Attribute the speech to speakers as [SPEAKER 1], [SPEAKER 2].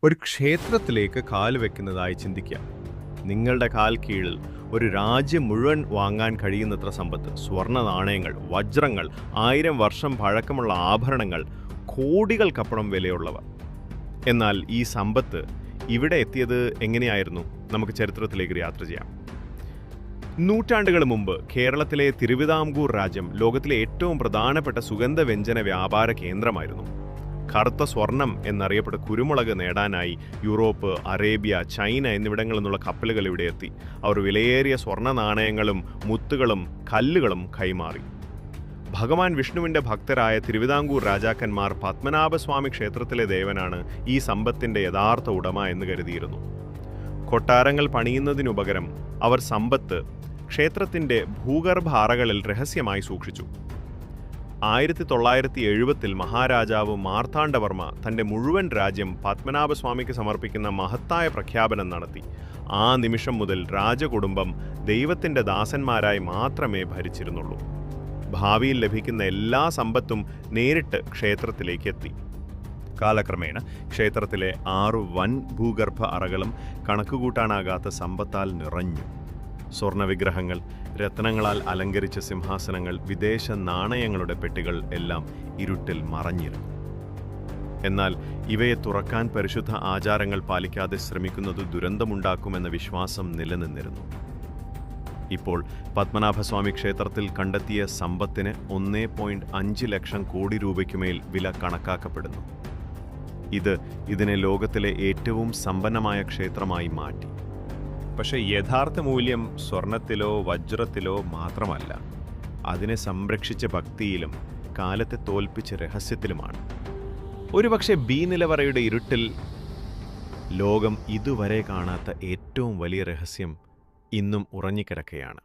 [SPEAKER 1] ഒരു ക്ഷേത്രത്തിലേക്ക് കാൽ വെക്കുന്നതായി ചിന്തിക്കുക. നിങ്ങളുടെ കാൽ കീഴിൽ ഒരു രാജ്യം മുഴുവൻ വാങ്ങാൻ കഴിയുന്നത്ര സമ്പത്ത്, സ്വർണ്ണ നാണയങ്ങൾ, വജ്രങ്ങൾ, 1000 വർഷം പഴക്കമുള്ള ആഭരണങ്ങൾ, കോടികൾക്കപ്പുറം വിലയുള്ളവ. എന്നാൽ ഈ സമ്പത്ത് ഇവിടെ എത്തിയത് എങ്ങനെയായിരുന്നു? നമുക്ക് ചരിത്രത്തിലേക്ക് യാത്ര ചെയ്യാം. നൂറ്റാണ്ടുകൾ മുമ്പ് കേരളത്തിലെ തിരുവിതാംകൂർ രാജ്യം ലോകത്തിലെ ഏറ്റവും പ്രധാനപ്പെട്ട സുഗന്ധവ്യഞ്ജന വ്യാപാര കേന്ദ്രമായിരുന്നു. കറുത്ത സ്വർണം എന്നറിയപ്പെട്ട കുരുമുളക് നേടാനായി യൂറോപ്പ്, അറേബ്യ, ചൈന എന്നിവിടങ്ങളിൽ നിന്നുള്ള കപ്പലുകൾ ഇവിടെ എത്തി. അവർ വിലയേറിയ സ്വർണ്ണ നാണയങ്ങളും മുത്തുകളും കല്ലുകളും കൈമാറി. ഭഗവാൻ വിഷ്ണുവിൻ്റെ ഭക്തരായ തിരുവിതാംകൂർ രാജാക്കന്മാർ പത്മനാഭസ്വാമി ക്ഷേത്രത്തിലെ ദേവനാണ് ഈ സമ്പത്തിൻ്റെ യഥാർത്ഥ ഉടമ എന്ന് കരുതിയിരുന്നു. കൊട്ടാരങ്ങൾ പണിയുന്നതിനുപകരം അവർ സമ്പത്ത് ക്ഷേത്രത്തിൻ്റെ ഭൂഗർഭ അറകളിൽ രഹസ്യമായി സൂക്ഷിച്ചു. 1970 മഹാരാജാവ് മാർത്താണ്ഡവർമ്മ തൻ്റെ മുഴുവൻ രാജ്യം പത്മനാഭസ്വാമിക്ക് സമർപ്പിക്കുന്ന മഹത്തായ പ്രഖ്യാപനം നടത്തി. ആ നിമിഷം മുതൽ രാജകുടുംബം ദൈവത്തിൻ്റെ ദാസന്മാരായി മാത്രമേ ഭരിച്ചിരുന്നുള്ളൂ. ഭാവിയിൽ ലഭിക്കുന്ന എല്ലാ സമ്പത്തും നേരിട്ട് ക്ഷേത്രത്തിലേക്ക് എത്തി. കാലക്രമേണ ക്ഷേത്രത്തിലെ 6 വൻ ഭൂഗർഭ അറകളും കണക്കുകൂട്ടാനാകാത്ത സമ്പത്താൽ നിറഞ്ഞു. സ്വർണ്ണവിഗ്രഹങ്ങൾ, രത്നങ്ങളാൽ അലങ്കരിച്ച സിംഹാസനങ്ങൾ, വിദേശ നാണയങ്ങളുടെ പെട്ടികൾ എല്ലാം ഇരുട്ടിൽ മറഞ്ഞിരുന്നു. എന്നാൽ ഇവയെ തുറക്കാൻ പരിശുദ്ധ ആചാരങ്ങൾ പാലിക്കാതെ ശ്രമിക്കുന്നത് ദുരന്തമുണ്ടാക്കുമെന്ന വിശ്വാസം നിലനിന്നിരുന്നു. ഇപ്പോൾ പത്മനാഭസ്വാമി ക്ഷേത്രത്തിൽ കണ്ടെത്തിയ സമ്പത്തിന് 1.5 ലക്ഷം കോടി രൂപയ്ക്കുമേൽ വില കണക്കാക്കപ്പെടുന്നു. ഇതിനെ ലോകത്തിലെ ഏറ്റവും സമ്പന്നമായ ക്ഷേത്രമായി മാറ്റി. പക്ഷേ യഥാർത്ഥ മൂല്യം സ്വർണത്തിലോ വജ്രത്തിലോ മാത്രമല്ല, അതിനെ സംരക്ഷിച്ച ഭക്തിയിലും കാലത്തെ തോൽപ്പിച്ച രഹസ്യത്തിലുമാണ്. ഒരുപക്ഷെ ബി നിലവറയുടെ ഇരുട്ടിൽ ലോകം ഇതുവരെ കാണാത്ത ഏറ്റവും വലിയ രഹസ്യം ഇന്നും ഉറങ്ങിക്കിടക്കുകയാണ്.